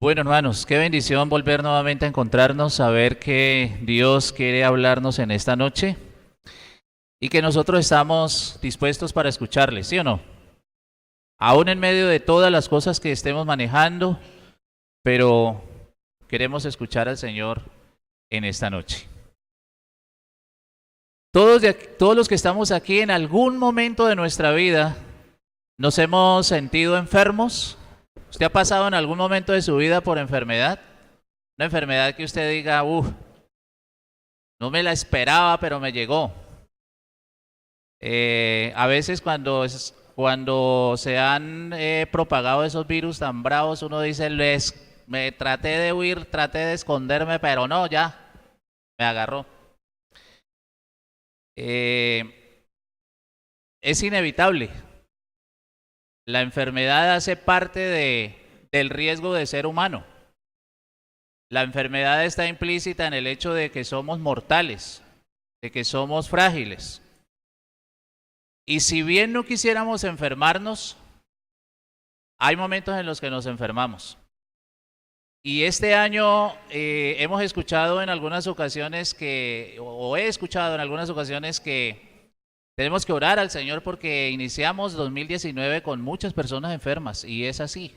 Bueno, hermanos, qué bendición volver nuevamente a encontrarnos, saber que Dios quiere hablarnos en esta noche y que nosotros estamos dispuestos para escucharle, ¿sí o no? Aún en medio de todas las cosas que estemos manejando, pero queremos escuchar al Señor en esta noche. Todos los que estamos aquí en algún momento de nuestra vida nos hemos sentido enfermos. ¿Usted ha pasado en algún momento de su vida por enfermedad? Una enfermedad que usted diga, no me la esperaba, pero me llegó. A veces cuando se han propagado esos virus tan bravos, uno dice, me traté de huir, traté de esconderme, pero no, ya, me agarró. Es inevitable. La enfermedad hace parte del riesgo de ser humano. La enfermedad está implícita en el hecho de que somos mortales, de que somos frágiles. Y si bien no quisiéramos enfermarnos, hay momentos en los que nos enfermamos. Y este año hemos escuchado en algunas ocasiones o he escuchado en algunas ocasiones que tenemos que orar al Señor porque iniciamos 2019 con muchas personas enfermas y es así.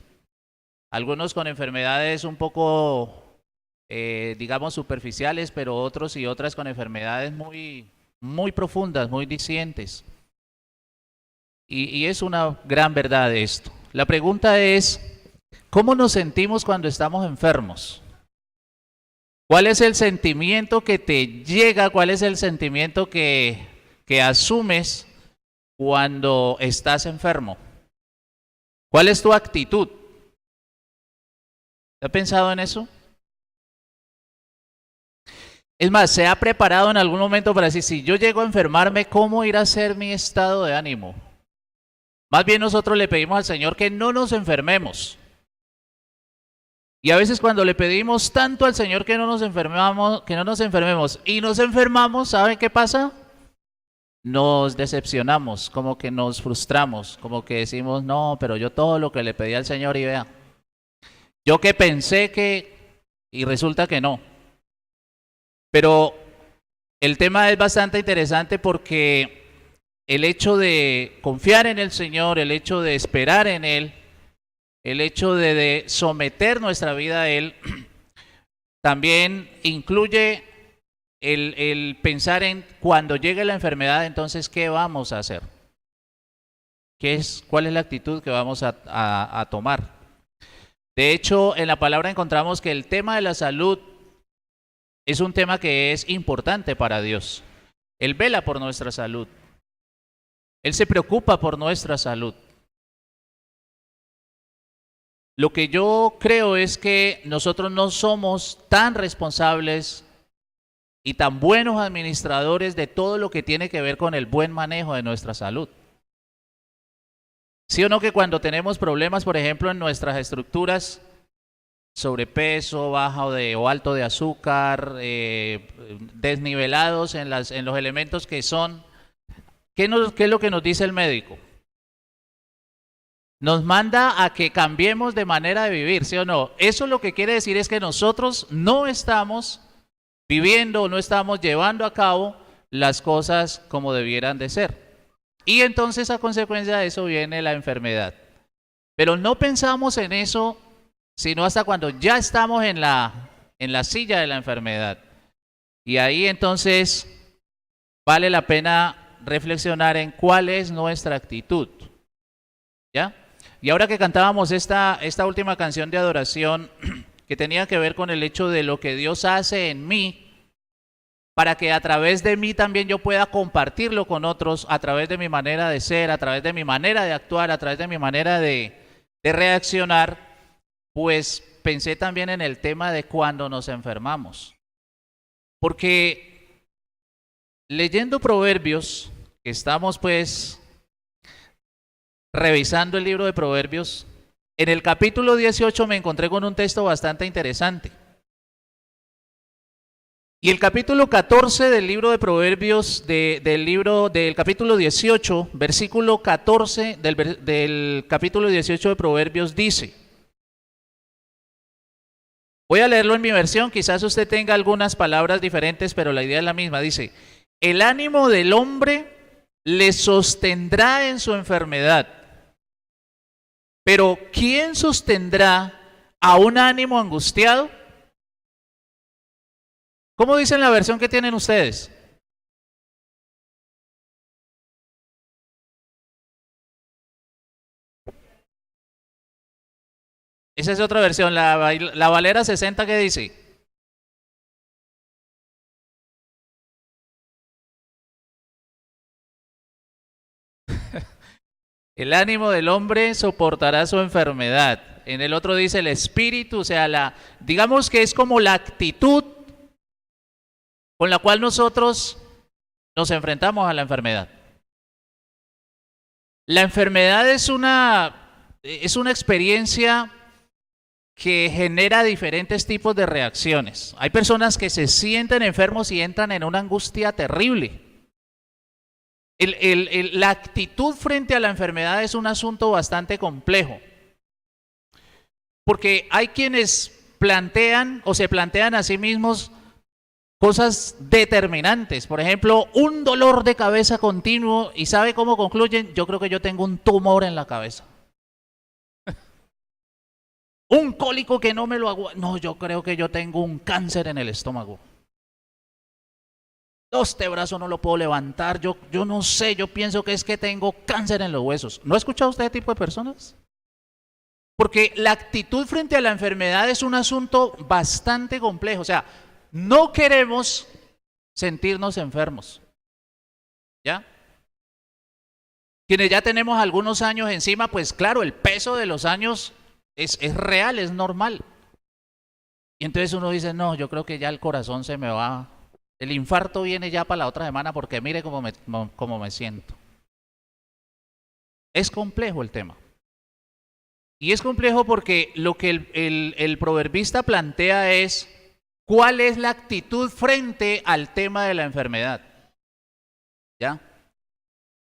Algunos con enfermedades un poco, digamos, superficiales, pero otros y otras con enfermedades muy profundas, muy dicientes. Y es una gran verdad esto. La pregunta es, ¿cómo nos sentimos cuando estamos enfermos? ¿Cuál es el sentimiento que te llega? ¿Cuál es el sentimiento que asumes cuando estás enfermo? ¿Cuál es tu actitud? ¿Has pensado en eso? Es más, ¿se ha preparado en algún momento para decir, si yo llego a enfermarme, cómo irá a ser mi estado de ánimo? Más bien nosotros le pedimos al Señor que no nos enfermemos. Y a veces cuando le pedimos tanto al Señor que no nos enfermemos y nos enfermamos, ¿saben qué pasa? Nos decepcionamos, como que nos frustramos, como que decimos, no, pero yo todo lo que le pedí al Señor y vea, yo que pensé y resulta que no. Pero el tema es bastante interesante porque el hecho de confiar en el Señor, el hecho de esperar en Él, el hecho de someter nuestra vida a Él, también incluye el pensar en cuando llegue la enfermedad, entonces, ¿qué vamos a hacer? ¿Cuál es la actitud que vamos a tomar? De hecho, en la palabra encontramos que el tema de la salud es un tema que es importante para Dios. Él vela por nuestra salud. Él se preocupa por nuestra salud. Lo que yo creo es que nosotros no somos tan responsables y tan buenos administradores de todo lo que tiene que ver con el buen manejo de nuestra salud. ¿Sí o no que cuando tenemos problemas, por ejemplo, en nuestras estructuras, sobrepeso, o alto de azúcar, desnivelados en los elementos que son, ¿qué es lo que nos dice el médico? Nos manda a que cambiemos de manera de vivir, ¿sí o no? Eso lo que quiere decir es que nosotros no estamos viviendo, no estamos llevando a cabo las cosas como debieran de ser. Y entonces a consecuencia de eso viene la enfermedad. Pero no pensamos en eso sino hasta cuando ya estamos en la silla de la enfermedad. Y ahí entonces vale la pena reflexionar en cuál es nuestra actitud. ¿Ya? Y ahora que cantábamos esta última canción de adoración que tenía que ver con el hecho de lo que Dios hace en mí, para que a través de mí también yo pueda compartirlo con otros, a través de mi manera de ser, a través de mi manera de actuar, a través de mi manera de reaccionar, pues pensé también en el tema de cuando nos enfermamos. Porque leyendo Proverbios, que estamos pues revisando el libro de Proverbios, en el capítulo 18 me encontré con un texto bastante interesante. Y el capítulo 14 del libro de Proverbios, del capítulo 18, versículo 14 del capítulo 18 de Proverbios dice: Voy a leerlo en mi versión, quizás usted tenga algunas palabras diferentes, pero la idea es la misma. Dice, el ánimo del hombre le sostendrá en su enfermedad. Pero ¿quién sostendrá a un ánimo angustiado? ¿Cómo dice en la versión que tienen ustedes? Esa es otra versión, la Valera 60, ¿qué dice? El ánimo del hombre soportará su enfermedad. En el otro dice el espíritu, o sea, digamos que es como la actitud con la cual nosotros nos enfrentamos a la enfermedad. La enfermedad es una experiencia que genera diferentes tipos de reacciones. Hay personas que se sienten enfermos y entran en una angustia terrible. La actitud frente a la enfermedad es un asunto bastante complejo. Porque hay quienes plantean o se plantean a sí mismos cosas determinantes. Por ejemplo, un dolor de cabeza continuo y ¿sabe cómo concluyen? Yo creo que yo tengo un tumor en la cabeza. Un cólico que no me lo aguanta. No, yo creo que yo tengo un cáncer en el estómago. Este brazo no lo puedo levantar. Yo no sé, yo pienso que es que tengo cáncer en los huesos. ¿No ha escuchado usted este tipo de personas? Porque la actitud frente a la enfermedad es un asunto bastante complejo. O sea, no queremos sentirnos enfermos. ¿Ya? Quienes ya tenemos algunos años encima, pues claro, el peso de los años es real, es normal. Y entonces uno dice, no, yo creo que ya el corazón se me va, el infarto viene ya para la otra semana porque mire cómo me siento. Es complejo el tema. Y es complejo porque lo que el proverbista plantea es cuál es la actitud frente al tema de la enfermedad. ¿Ya?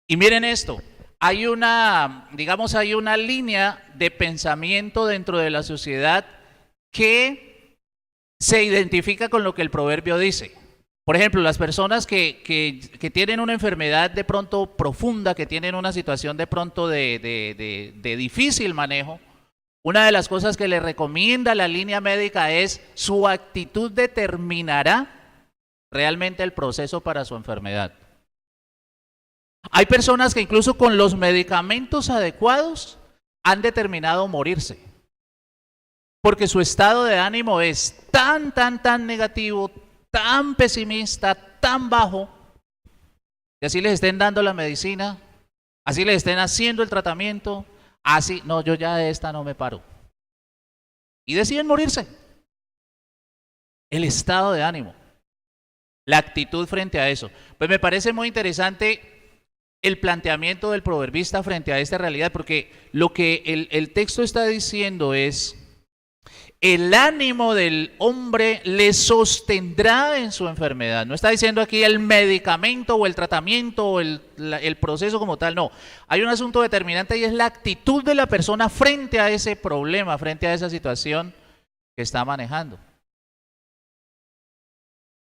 Y miren esto, hay una línea de pensamiento dentro de la sociedad que se identifica con lo que el proverbio dice. Por ejemplo, las personas que tienen una enfermedad de pronto profunda, que tienen una situación de pronto de difícil manejo, una de las cosas que le recomienda la línea médica es su actitud determinará realmente el proceso para su enfermedad. Hay personas que incluso con los medicamentos adecuados han determinado morirse. Porque su estado de ánimo es tan negativo, tan pesimista, tan bajo, que así les estén dando la medicina, así les estén haciendo el tratamiento, así, no, yo ya de esta no me paro. Y deciden morirse. El estado de ánimo, la actitud frente a eso. Pues me parece muy interesante el planteamiento del proverbista frente a esta realidad, porque lo que el texto está diciendo es, el ánimo del hombre le sostendrá en su enfermedad. No está diciendo aquí el medicamento o el tratamiento o el proceso como tal, no. Hay un asunto determinante y es la actitud de la persona frente a ese problema, frente a esa situación que está manejando.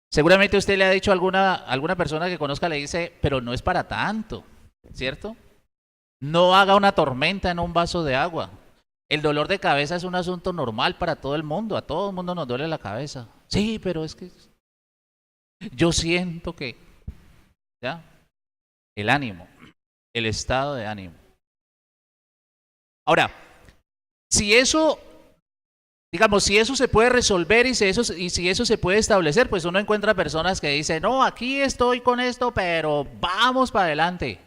Seguramente usted le ha dicho a alguna persona que conozca, le dice, pero no es para tanto, ¿cierto? No haga una tormenta en un vaso de agua. El dolor de cabeza es un asunto normal para todo el mundo, a todo el mundo nos duele la cabeza. Sí, pero es que yo siento que, ¿ya? El ánimo, el estado de ánimo. Ahora, si eso se puede resolver y si eso se puede establecer, pues uno encuentra personas que dicen, no, aquí estoy con esto, pero vamos para adelante,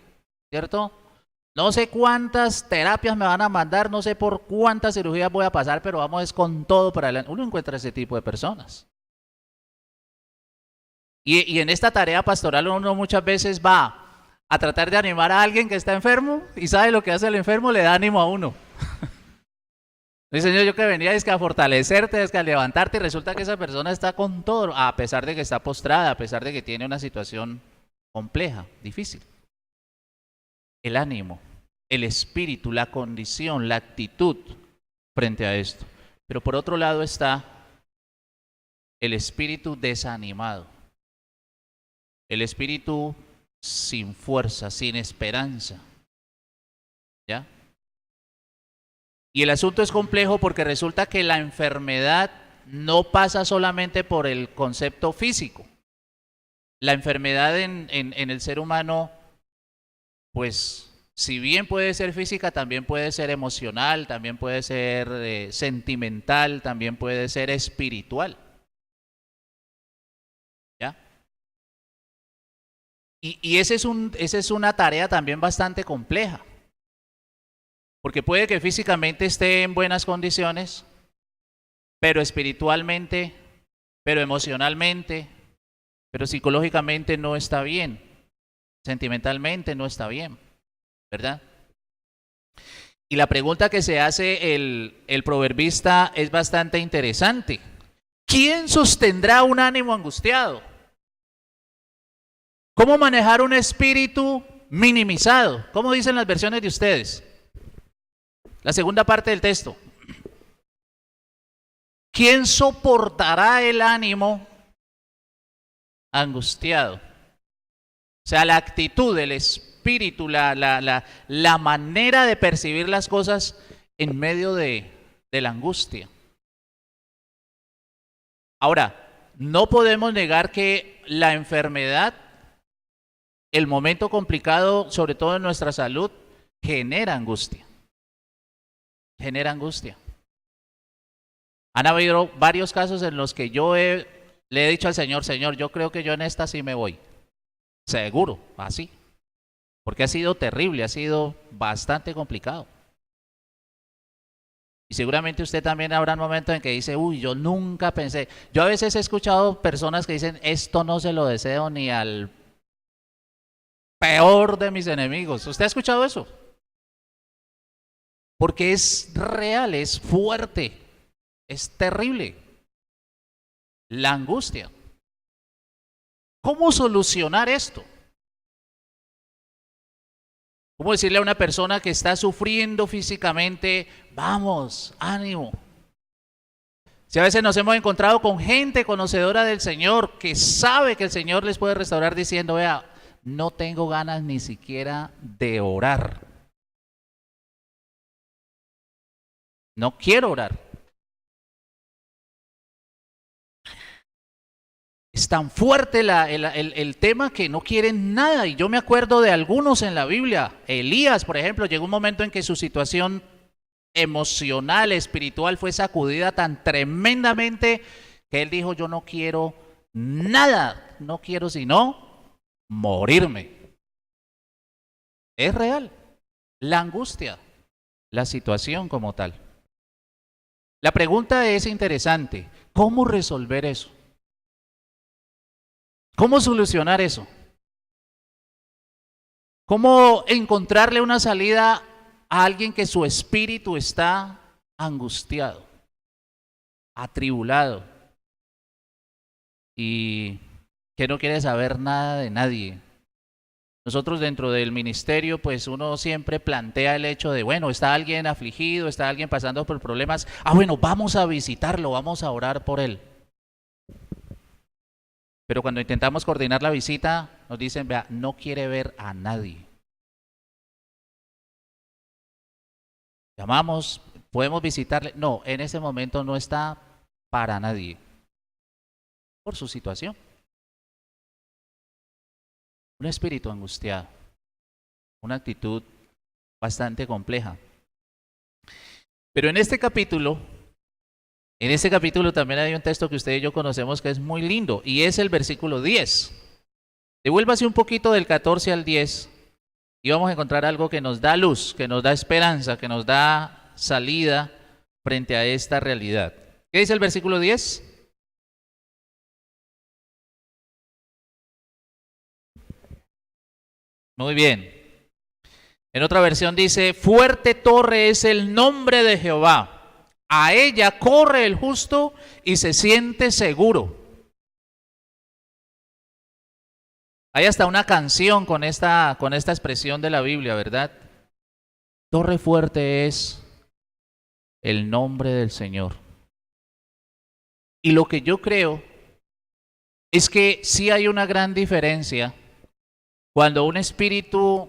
¿cierto? No sé cuántas terapias me van a mandar, no sé por cuántas cirugías voy a pasar, pero vamos con todo para adelante. Uno encuentra ese tipo de personas. Y en esta tarea pastoral uno muchas veces va a tratar de animar a alguien que está enfermo y sabe lo que hace el enfermo, le da ánimo a uno. Dice, Señor, yo que venía es que a fortalecerte, es que a levantarte, y resulta que esa persona está con todo, a pesar de que está postrada, a pesar de que tiene una situación compleja, difícil. El ánimo, el espíritu, la condición, la actitud frente a esto. Pero por otro lado está el espíritu desanimado, el espíritu sin fuerza, sin esperanza. ¿Ya? Y el asunto es complejo porque resulta que la enfermedad no pasa solamente por el concepto físico. La enfermedad en el ser humano, pues, si bien puede ser física, también puede ser emocional, también puede ser sentimental, también puede ser espiritual. ¿Ya? Y esa es una tarea también bastante compleja. Porque puede que físicamente esté en buenas condiciones, pero espiritualmente, pero emocionalmente, pero psicológicamente no está bien, sentimentalmente no está bien, ¿verdad? Y la pregunta que se hace el proverbista es bastante interesante. ¿Quién sostendrá un ánimo angustiado? ¿Cómo manejar un espíritu minimizado? ¿Cómo dicen las versiones de ustedes? La segunda parte del texto. ¿Quién soportará el ánimo angustiado? O sea, la actitud, el espíritu, la manera de percibir las cosas en medio de la angustia. Ahora, no podemos negar que la enfermedad, el momento complicado, sobre todo en nuestra salud, genera angustia. Genera angustia. Han habido varios casos en los que le he dicho al Señor, Señor, yo creo que yo en esta sí me voy. Seguro, así. Porque ha sido terrible, ha sido bastante complicado. Y seguramente usted también habrá momentos en que dice, uy, yo nunca pensé. Yo a veces he escuchado personas que dicen, esto no se lo deseo ni al peor de mis enemigos. ¿Usted ha escuchado eso? Porque es real, es fuerte, es terrible. La angustia. ¿Cómo solucionar esto? ¿Cómo decirle a una persona que está sufriendo físicamente, vamos, ánimo? Si a veces nos hemos encontrado con gente conocedora del Señor, que sabe que el Señor les puede restaurar diciendo, vea, no tengo ganas ni siquiera de orar. No quiero orar. Es tan fuerte el tema que no quieren nada. Y yo me acuerdo de algunos en la Biblia. Elías, por ejemplo, llegó un momento en que su situación emocional, espiritual fue sacudida tan tremendamente que él dijo, yo no quiero nada, no quiero sino morirme. Es real. La angustia, la situación como tal. La pregunta es interesante. ¿Cómo resolver eso? ¿Cómo solucionar eso? ¿Cómo encontrarle una salida a alguien que su espíritu está angustiado, atribulado y que no quiere saber nada de nadie? Nosotros dentro del ministerio, pues uno siempre plantea el hecho de, bueno, está alguien afligido, está alguien pasando por problemas. Bueno, vamos a visitarlo, vamos a orar por él. Pero cuando intentamos coordinar la visita, nos dicen, vea, no quiere ver a nadie. Llamamos, podemos visitarle. No, en ese momento no está para nadie. Por su situación. Un espíritu angustiado. Una actitud bastante compleja. Pero en este capítulo también hay un texto que usted y yo conocemos que es muy lindo, y es el versículo 10. Devuélvase un poquito del 14 al 10 y vamos a encontrar algo que nos da luz, que nos da esperanza, que nos da salida frente a esta realidad. ¿Qué dice el versículo 10? Muy bien. En otra versión dice, fuerte torre es el nombre de Jehová. A ella corre el justo y se siente seguro. Hay hasta una canción con esta expresión de la Biblia, ¿verdad? Torre fuerte es el nombre del Señor. Y lo que yo creo es que sí hay una gran diferencia cuando un espíritu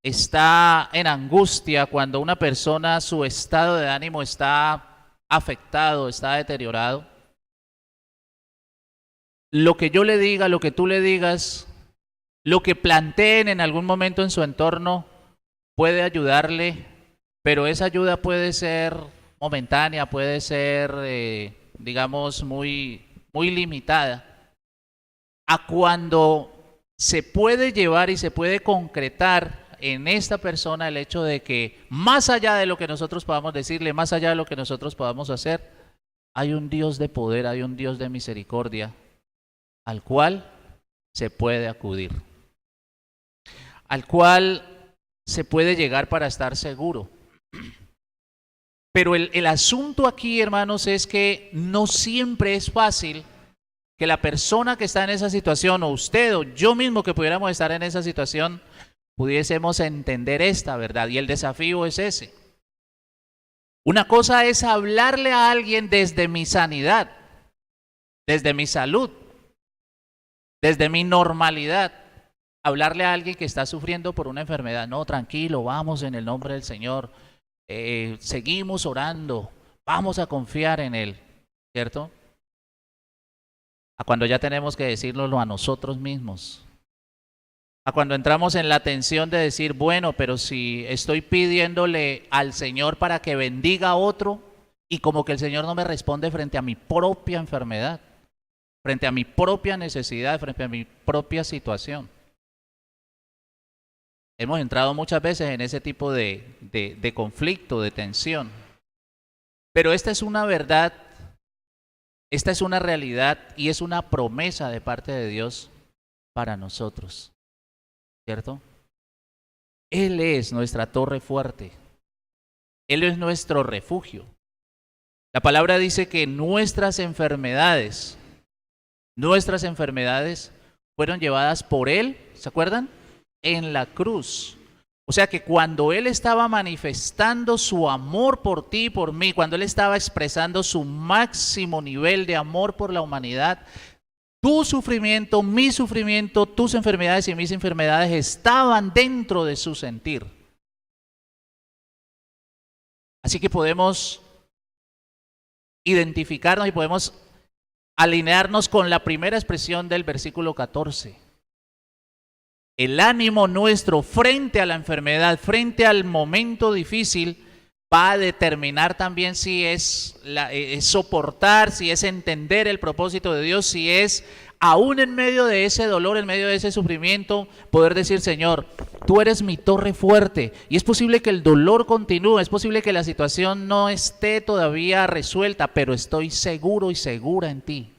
está en angustia, cuando una persona, su estado de ánimo está afectado, está deteriorado. Lo que yo le diga, lo que tú le digas, lo que planteen en algún momento en su entorno puede ayudarle, pero esa ayuda puede ser momentánea, puede ser, digamos, muy limitada. A cuando se puede llevar y se puede concretar en esta persona el hecho de que más allá de lo que nosotros podamos decirle, más allá de lo que nosotros podamos hacer, hay un Dios de poder, hay un Dios de misericordia al cual se puede acudir, al cual se puede llegar para estar seguro. Pero el asunto aquí, hermanos, es que no siempre es fácil que la persona que está en esa situación, o usted o yo mismo que pudiéramos estar en esa situación, pudiésemos entender esta verdad. Y el desafío es ese. Una cosa es hablarle a alguien desde mi sanidad, desde mi salud, desde mi normalidad. Hablarle a alguien que está sufriendo por una enfermedad. No, tranquilo, vamos en el nombre del Señor. Seguimos orando. Vamos a confiar en Él. ¿Cierto? A cuando ya tenemos que decirlo a nosotros mismos. A cuando entramos en la tensión de decir, bueno, pero si estoy pidiéndole al Señor para que bendiga a otro y como que el Señor no me responde frente a mi propia enfermedad, frente a mi propia necesidad, frente a mi propia situación. Hemos entrado muchas veces en ese tipo de conflicto, de tensión. Pero esta es una verdad, esta es una realidad y es una promesa de parte de Dios para nosotros. ¿Cierto? Él es nuestra torre fuerte. Él es nuestro refugio. La palabra dice que nuestras enfermedades fueron llevadas por Él, ¿se acuerdan? En la cruz. O sea que cuando Él estaba manifestando su amor por ti y por mí, cuando Él estaba expresando su máximo nivel de amor por la humanidad, tu sufrimiento, mi sufrimiento, tus enfermedades y mis enfermedades estaban dentro de su sentir. Así que podemos identificarnos y podemos alinearnos con la primera expresión del versículo 14. El ánimo nuestro frente a la enfermedad, frente al momento difícil, va a determinar también si es soportar, si es entender el propósito de Dios, si es aún en medio de ese dolor, en medio de ese sufrimiento, poder decir, Señor, tú eres mi torre fuerte. Y es posible que el dolor continúe, es posible que la situación no esté todavía resuelta, pero estoy seguro y segura en ti.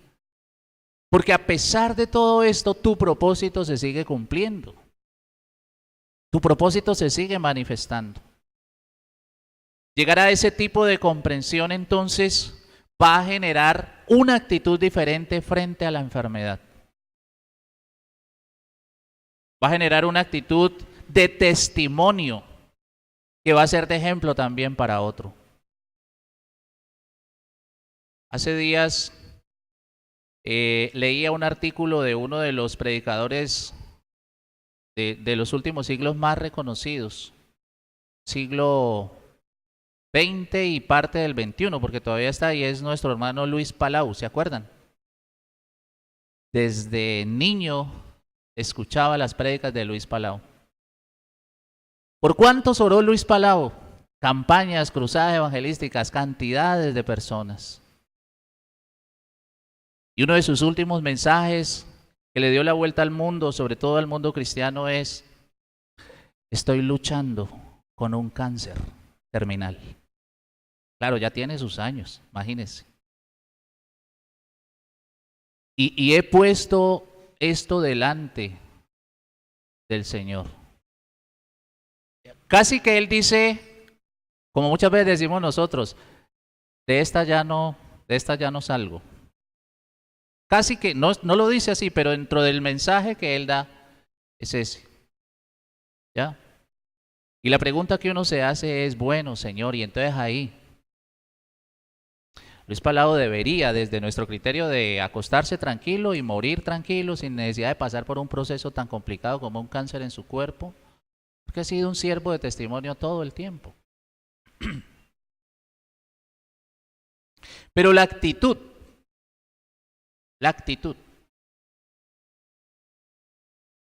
Porque a pesar de todo esto, tu propósito se sigue cumpliendo. Tu propósito se sigue manifestando. Llegar a ese tipo de comprensión entonces va a generar una actitud diferente frente a la enfermedad. Va a generar una actitud de testimonio que va a ser de ejemplo también para otro. Hace días leía un artículo de uno de los predicadores de los últimos siglos más reconocidos, siglo XX y parte del XXI, porque todavía está ahí, es nuestro hermano Luis Palau, ¿se acuerdan? Desde niño escuchaba las prédicas de Luis Palau. ¿Por cuántos oró Luis Palau? Campañas, cruzadas evangelísticas, cantidades de personas. Y uno de sus últimos mensajes que le dio la vuelta al mundo, sobre todo al mundo cristiano, es: estoy luchando con un cáncer terminal. Claro, ya tiene sus años, imagínense. Y he puesto esto delante del Señor. Casi que Él dice, como muchas veces decimos nosotros, de esta ya no salgo. Casi que, no lo dice así, pero dentro del mensaje que Él da es ese. ¿Ya? Y la pregunta que uno se hace es, bueno, Señor, y entonces ahí, Luis Palao debería, desde nuestro criterio de acostarse tranquilo y morir tranquilo, sin necesidad de pasar por un proceso tan complicado como un cáncer en su cuerpo, porque ha sido un siervo de testimonio todo el tiempo. Pero la actitud.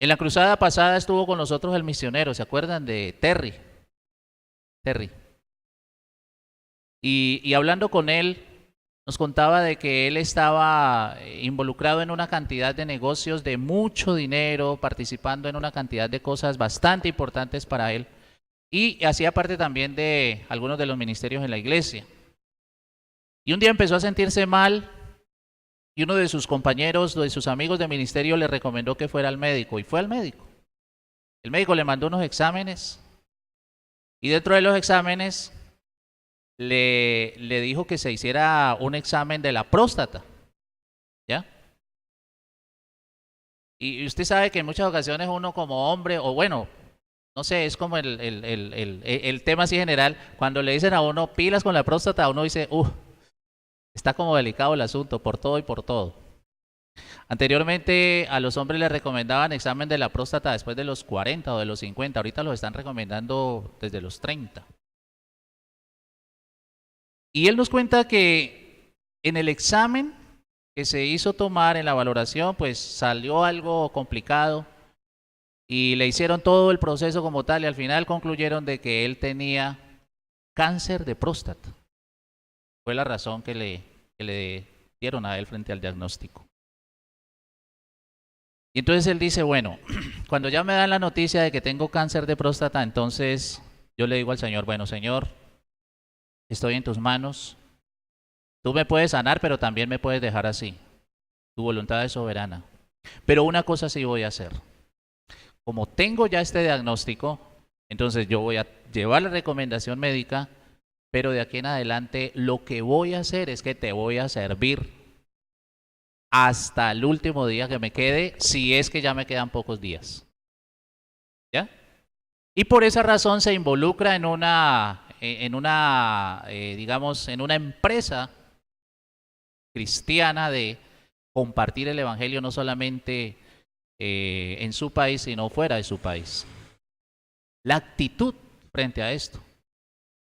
En la cruzada pasada estuvo con nosotros el misionero, ¿se acuerdan de Terry? Y hablando con él, nos contaba de que él estaba involucrado en una cantidad de negocios de mucho dinero, participando en una cantidad de cosas bastante importantes para él. Y hacía parte también de algunos de los ministerios en la iglesia. Y un día empezó a sentirse mal y uno de sus compañeros, de sus amigos de ministerio le recomendó que fuera al médico y fue al médico. El médico le mandó unos exámenes y dentro de los exámenes le dijo que se hiciera un examen de la próstata, ¿ya? Y usted sabe que en muchas ocasiones uno como hombre, o bueno, no sé, es como el tema así general, cuando le dicen a uno pilas con la próstata, uno dice, está como delicado el asunto, por todo y por todo. Anteriormente a los hombres les recomendaban examen de la próstata después de los 40 o de los 50, ahorita los están recomendando desde los 30. Y él nos cuenta que en el examen que se hizo tomar en la valoración, pues salió algo complicado y le hicieron todo el proceso como tal y al final concluyeron de que él tenía cáncer de próstata. Fue la razón que le dieron a él frente al diagnóstico. Y entonces él dice, bueno, cuando ya me dan la noticia de que tengo cáncer de próstata, entonces yo le digo al Señor, bueno, Señor, estoy en tus manos. Tú me puedes sanar, pero también me puedes dejar así. Tu voluntad es soberana. Pero una cosa sí voy a hacer. Como tengo ya este diagnóstico, entonces yo voy a llevar la recomendación médica, pero de aquí en adelante lo que voy a hacer es que te voy a servir hasta el último día que me quede, si es que ya me quedan pocos días. ¿Ya? Y por esa razón se involucra en una digamos, en una empresa cristiana de compartir el evangelio no solamente en su país, sino fuera de su país. La actitud frente a esto.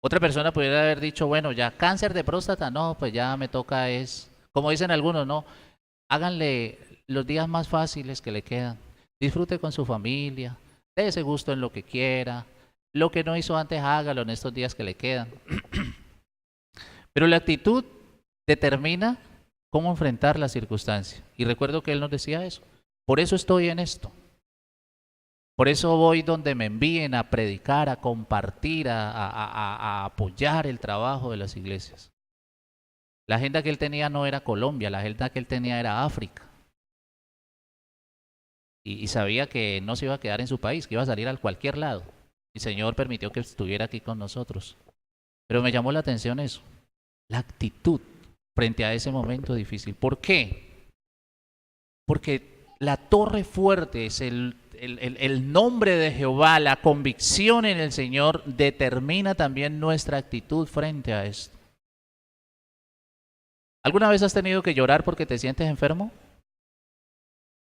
Otra persona pudiera haber dicho, bueno, ya cáncer de próstata, no, pues ya me toca es, como dicen algunos, no, háganle los días más fáciles que le quedan. Disfrute con su familia, dése gusto en lo que quiera, lo que no hizo antes hágalo en estos días que le quedan. Pero la actitud determina cómo enfrentar la circunstancia. Y recuerdo que él nos decía eso. Por eso estoy en esto. Por eso voy donde me envíen a predicar, a compartir, a apoyar el trabajo de las iglesias. La agenda que él tenía no era Colombia, la agenda que él tenía era África. Y sabía que no se iba a quedar en su país, que iba a salir a cualquier lado. Y el Señor permitió que estuviera aquí con nosotros. Pero me llamó la atención eso, la actitud frente a ese momento difícil. ¿Por qué? Porque la torre fuerte es el nombre de Jehová, la convicción en el Señor determina también nuestra actitud frente a esto. ¿Alguna vez has tenido que llorar porque te sientes enfermo?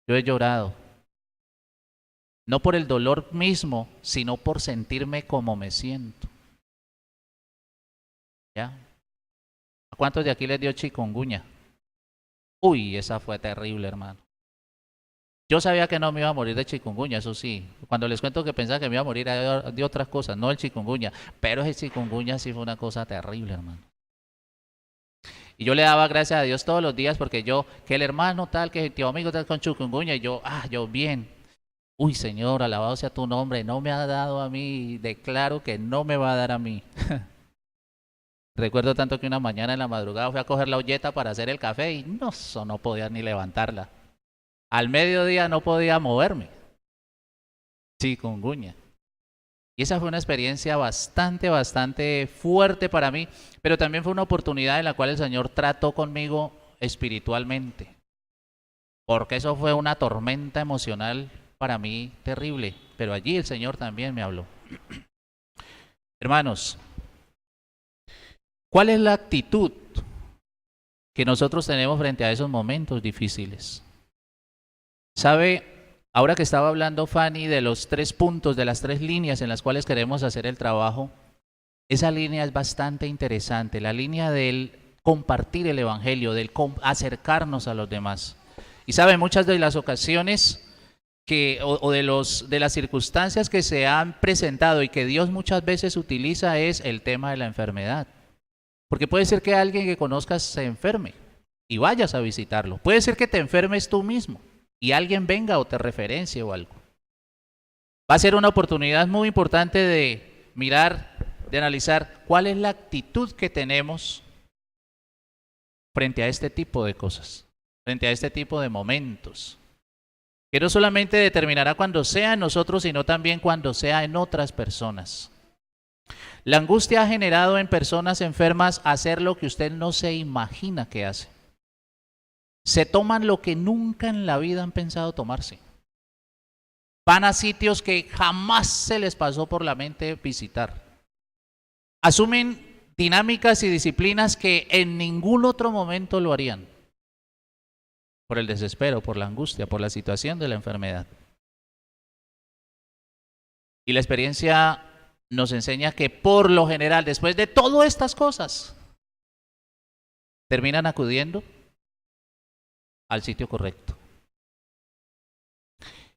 Yo he llorado. No por el dolor mismo, sino por sentirme como me siento. ¿Ya? ¿A cuántos de aquí les dio chikungunya? Uy, esa fue terrible, hermano. Yo sabía que no me iba a morir de chikungunya, eso sí. Cuando les cuento que pensaba que me iba a morir de otras cosas, no el chikungunya. Pero ese chikungunya sí fue una cosa terrible, hermano. Y yo le daba gracias a Dios todos los días porque que el hermano tal, que el tío amigo tal con chikungunya, y yo bien. Uy, Señor, alabado sea tu nombre, no me ha dado a mí, declaro que no me va a dar a mí. Recuerdo tanto que una mañana en la madrugada fui a coger la olleta para hacer el café y no podía ni levantarla. Al mediodía no podía moverme. Chikungunya. Y esa fue una experiencia bastante fuerte para mí, pero también fue una oportunidad en la cual el Señor trató conmigo espiritualmente. Porque eso fue una tormenta emocional para mí terrible, pero allí el Señor también me habló. Hermanos, ¿cuál es la actitud que nosotros tenemos frente a esos momentos difíciles. ¿Sabe? Ahora que estaba hablando Fanny de los 3 puntos, de las 3 líneas en las cuales queremos hacer el trabajo, esa línea es bastante interesante, la línea del compartir el evangelio, del acercarnos a los demás. Y sabe, muchas de las ocasiones de las circunstancias que se han presentado y que Dios muchas veces utiliza es el tema de la enfermedad. Porque puede ser que alguien que conozcas se enferme y vayas a visitarlo. Puede ser que te enfermes tú mismo y alguien venga o te referencie o algo. Va a ser una oportunidad muy importante de mirar, de analizar cuál es la actitud que tenemos frente a este tipo de cosas, frente a este tipo de momentos, que no solamente determinará cuando sea en nosotros, sino también cuando sea en otras personas. La angustia ha generado en personas enfermas hacer lo que usted no se imagina que hace. Se toman lo que nunca en la vida han pensado tomarse. Van a sitios que jamás se les pasó por la mente visitar. Asumen dinámicas y disciplinas que en ningún otro momento lo harían. Por el desespero, por la angustia, por la situación de la enfermedad. Y la experiencia nos enseña que por lo general, después de todas estas cosas, terminan acudiendo al sitio correcto.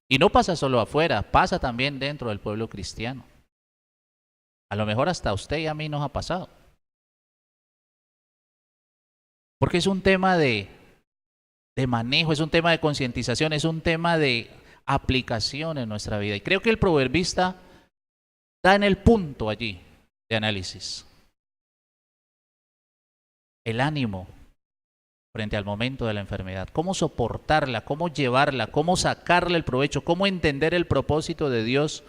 Y no pasa solo afuera, pasa también dentro del pueblo cristiano. A lo mejor hasta a usted y a mí nos ha pasado. Porque es un tema de manejo, es un tema de concientización, es un tema de aplicación en nuestra vida. Y creo que el proverbista da en el punto allí de análisis. El ánimo frente al momento de la enfermedad, cómo soportarla, cómo llevarla, cómo sacarle el provecho, cómo entender el propósito de Dios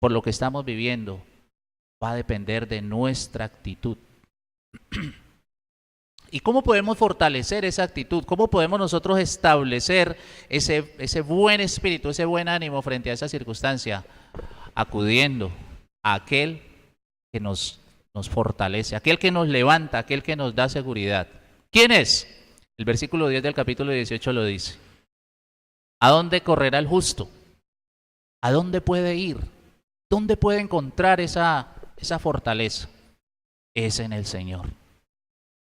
por lo que estamos viviendo, va a depender de nuestra actitud. ¿Y cómo podemos fortalecer esa actitud? ¿Cómo podemos nosotros establecer ese buen espíritu, ese buen ánimo frente a esa circunstancia? Acudiendo a aquel que nos fortalece, aquel que nos levanta, aquel que nos da seguridad. ¿Quién es? El versículo 10 del capítulo 18 lo dice. ¿A dónde correrá el justo? ¿A dónde puede ir? ¿Dónde puede encontrar esa fortaleza? Es en el Señor.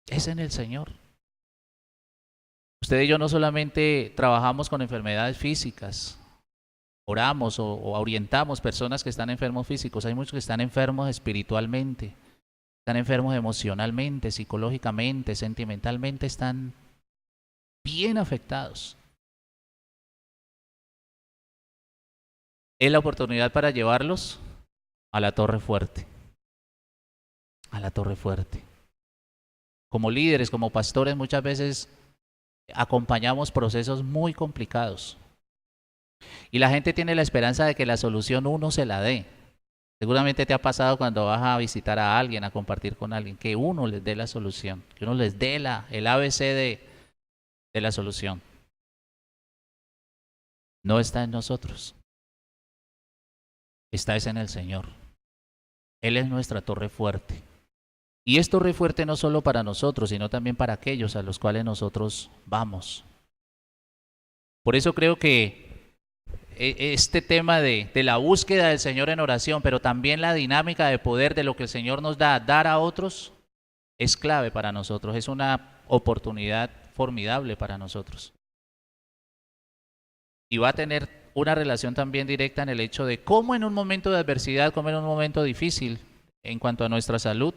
Es en el Señor. Usted y yo no solamente trabajamos con enfermedades físicas, oramos o orientamos personas que están enfermos físicos, hay muchos que están enfermos espiritualmente, están enfermos emocionalmente, psicológicamente, sentimentalmente, están bien afectados. Es la oportunidad para llevarlos a la torre fuerte, a la torre fuerte. Como líderes, como pastores, muchas veces acompañamos procesos muy complicados. Y la gente tiene la esperanza de que la solución uno se la dé. Seguramente te ha pasado cuando vas a visitar a alguien, a compartir con alguien, que uno les dé la solución, que uno les dé el ABC de la solución. No está en nosotros. Está en el Señor. Él es nuestra torre fuerte. Y es torre fuerte no solo para nosotros, sino también para aquellos a los cuales nosotros vamos. Por eso creo que este tema de la búsqueda del Señor en oración, pero también la dinámica de poder de lo que el Señor nos da, dar a otros, es clave para nosotros. Es una oportunidad formidable para nosotros. Y va a tener una relación también directa en el hecho de cómo en un momento de adversidad, cómo en un momento difícil, en cuanto a nuestra salud,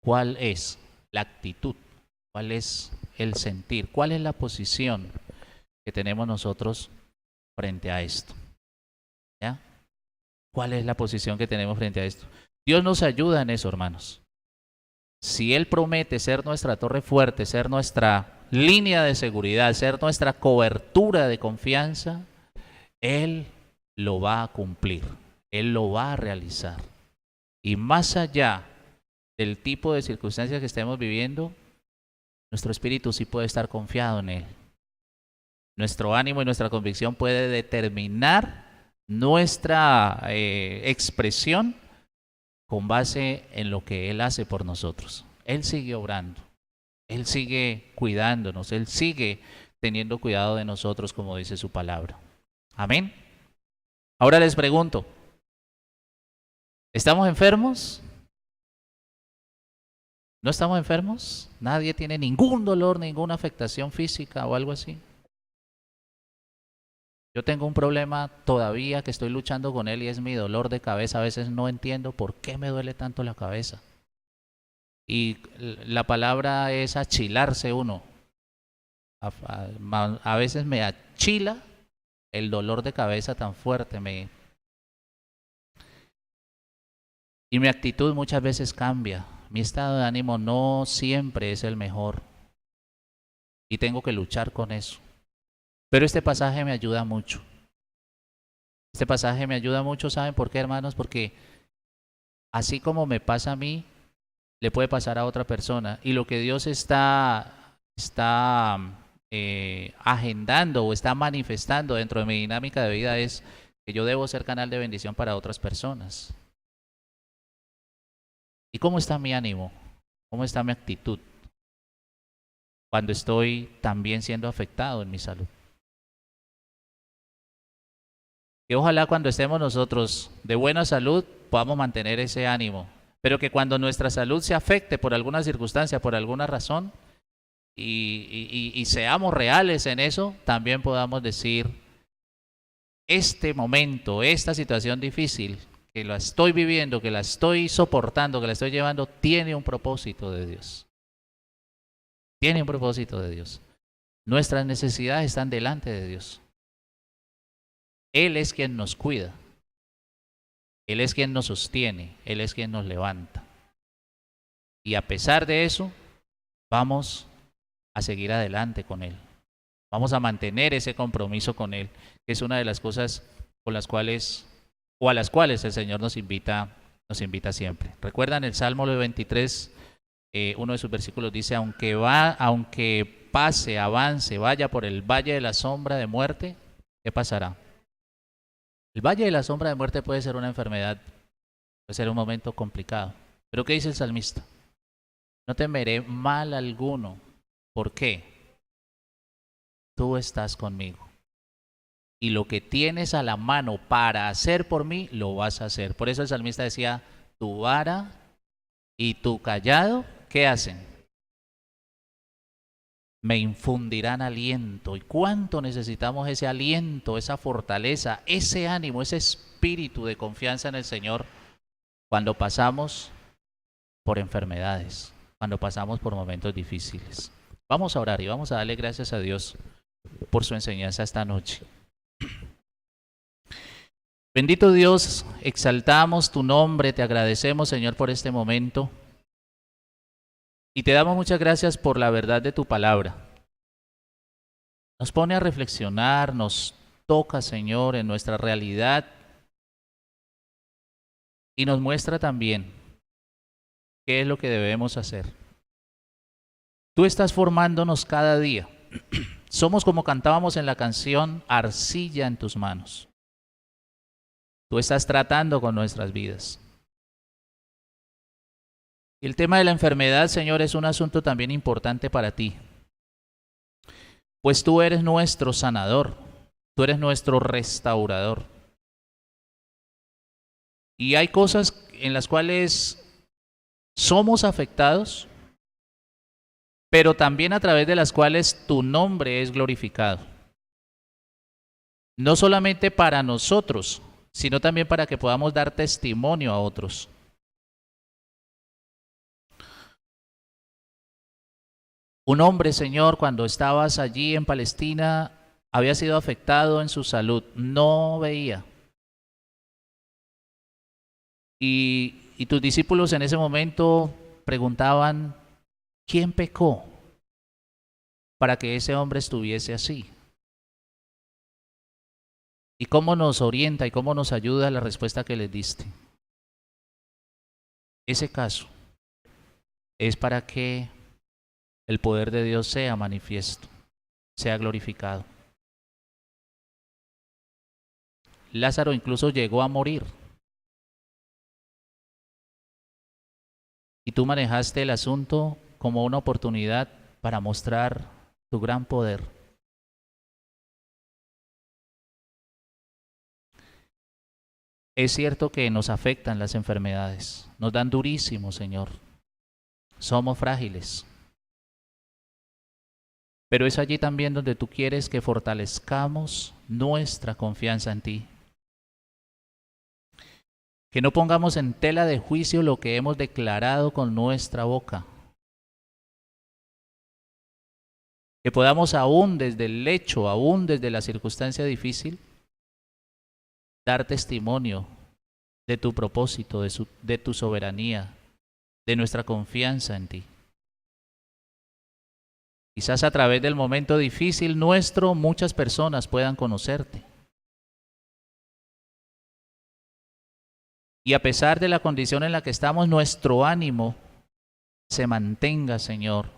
¿cuál es la actitud? ¿Cuál es el sentir? ¿Cuál es la posición que tenemos nosotros frente a esto? ¿Ya? ¿Cuál es la posición que tenemos frente a esto? Dios nos ayuda en eso, hermanos. Si Él promete ser nuestra torre fuerte, ser nuestra línea de seguridad, ser nuestra cobertura de confianza, Él lo va a cumplir. Él lo va a realizar. Y más allá del tipo de circunstancias que estemos viviendo, nuestro espíritu sí puede estar confiado en Él. Nuestro ánimo y nuestra convicción puede determinar nuestra expresión con base en lo que Él hace por nosotros. Él sigue obrando. Él sigue cuidándonos, Él sigue teniendo cuidado de nosotros, como dice su palabra. Amén. Ahora les pregunto, ¿estamos enfermos? ¿No estamos enfermos? ¿Nadie tiene ningún dolor, ninguna afectación física o algo así? Yo tengo un problema todavía que estoy luchando con él y es mi dolor de cabeza. A veces no entiendo por qué me duele tanto la cabeza. Y la palabra es achilarse uno. A veces me achila el dolor de cabeza tan fuerte. Y mi actitud muchas veces cambia. Mi estado de ánimo no siempre es el mejor. Y tengo que luchar con eso. Pero este pasaje me ayuda mucho. Este pasaje me ayuda mucho, ¿saben por qué, hermanos? Porque así como me pasa a mí, le puede pasar a otra persona. Y lo que Dios está agendando o está manifestando dentro de mi dinámica de vida es que yo debo ser canal de bendición para otras personas. ¿Y cómo está mi ánimo? ¿Cómo está mi actitud cuando estoy también siendo afectado en mi salud? Que ojalá cuando estemos nosotros de buena salud podamos mantener ese ánimo, pero que cuando nuestra salud se afecte por alguna circunstancia, por alguna razón, y seamos reales en eso, también podamos decir, este momento, esta situación difícil, que la estoy viviendo, que la estoy soportando, que la estoy llevando, tiene un propósito de Dios. Tiene un propósito de Dios. Nuestras necesidades están delante de Dios. Él es quien nos cuida. Él es quien nos sostiene. Él es quien nos levanta. Y a pesar de eso, vamos a seguir adelante con Él. Vamos a mantener ese compromiso con Él, que es una de las cosas con las cuales, o a las cuales el Señor nos invita siempre. ¿Recuerdan el Salmo 23? Uno de sus versículos dice, aunque pase, avance, vaya por el valle de la sombra de muerte, ¿qué pasará? El valle de la sombra de muerte puede ser una enfermedad, puede ser un momento complicado. Pero ¿qué dice el salmista? No temeré mal alguno. ¿Por qué? Tú estás conmigo. Y lo que tienes a la mano para hacer por mí, lo vas a hacer. Por eso el salmista decía, tu vara y tu callado, ¿qué hacen? Me infundirán aliento. ¿Y cuánto necesitamos ese aliento, esa fortaleza, ese ánimo, ese espíritu de confianza en el Señor cuando pasamos por enfermedades, cuando pasamos por momentos difíciles? Vamos a orar y vamos a darle gracias a Dios por su enseñanza esta noche. Bendito Dios, exaltamos tu nombre, te agradecemos, Señor, por este momento. Y te damos muchas gracias por la verdad de tu palabra. Nos pone a reflexionar, nos toca, Señor, en nuestra realidad y nos muestra también qué es lo que debemos hacer. Tú estás formándonos cada día. Somos, como cantábamos en la canción, arcilla en tus manos. Tú estás tratando con nuestras vidas. Y el tema de la enfermedad, Señor, es un asunto también importante para ti. Pues tú eres nuestro sanador, tú eres nuestro restaurador. Y hay cosas en las cuales somos afectados, pero también a través de las cuales tu nombre es glorificado. No solamente para nosotros, sino también para que podamos dar testimonio a otros. Un hombre, Señor, cuando estabas allí en Palestina, había sido afectado en su salud, no veía. Y tus discípulos en ese momento preguntaban, ¿quién pecó para que ese hombre estuviese así? ¿Y cómo nos orienta y cómo nos ayuda la respuesta que les diste? Ese caso es para que el poder de Dios sea manifiesto, sea glorificado. Lázaro incluso llegó a morir. Y tú manejaste el asunto como una oportunidad para mostrar tu gran poder. Es cierto que nos afectan las enfermedades, nos dan durísimo, Señor. Somos frágiles. Pero es allí también donde tú quieres que fortalezcamos nuestra confianza en ti. Que no pongamos en tela de juicio lo que hemos declarado con nuestra boca. Que podamos aún desde el lecho, aún desde la circunstancia difícil, dar testimonio de tu propósito, de tu soberanía, de nuestra confianza en ti. Quizás a través del momento difícil nuestro, muchas personas puedan conocerte. Y a pesar de la condición en la que estamos, nuestro ánimo se mantenga, Señor,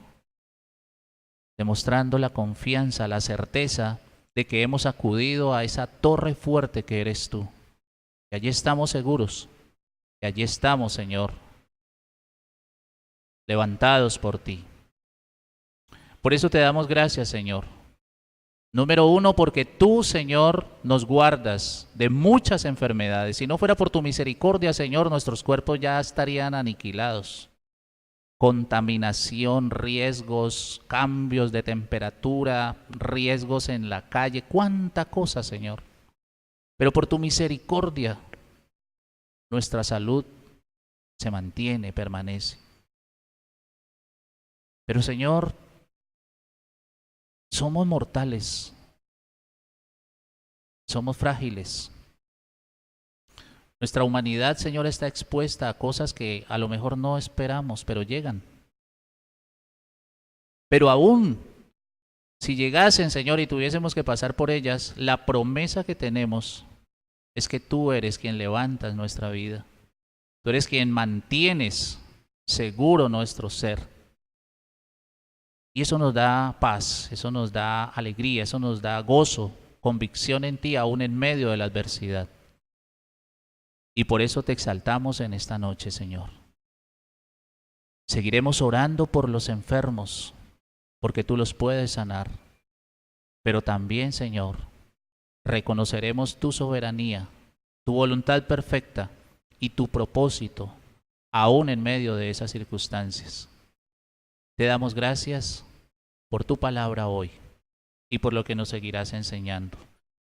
demostrando la confianza, la certeza de que hemos acudido a esa torre fuerte que eres tú. Y allí estamos seguros, y allí estamos, Señor, levantados por ti. Por eso te damos gracias, Señor. Número uno, porque tú, Señor, nos guardas de muchas enfermedades. Si no fuera por tu misericordia, Señor, nuestros cuerpos ya estarían aniquilados. Contaminación, riesgos, cambios de temperatura, riesgos en la calle, cuánta cosa, Señor. Pero por tu misericordia, nuestra salud se mantiene, permanece. Pero, Señor, somos mortales, somos frágiles. Nuestra humanidad, Señor, está expuesta a cosas que a lo mejor no esperamos, pero llegan. Pero aún, si llegasen, Señor, y tuviésemos que pasar por ellas, la promesa que tenemos es que tú eres quien levantas nuestra vida. Tú eres quien mantienes seguro nuestro ser. Y eso nos da paz, eso nos da alegría, eso nos da gozo, convicción en ti aún en medio de la adversidad. Y por eso te exaltamos en esta noche, Señor. Seguiremos orando por los enfermos, porque tú los puedes sanar. Pero también, Señor, reconoceremos tu soberanía, tu voluntad perfecta y tu propósito, aún en medio de esas circunstancias. Te damos gracias por tu palabra hoy y por lo que nos seguirás enseñando.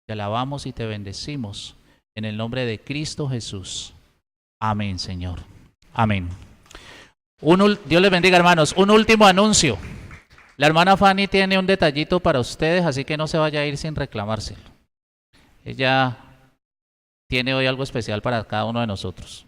Te alabamos y te bendecimos en el nombre de Cristo Jesús. Amén, Señor. Amén. Dios les bendiga, hermanos. Un último anuncio. La hermana Fanny tiene un detallito para ustedes, así que no se vaya a ir sin reclamárselo. Ella tiene hoy algo especial para cada uno de nosotros.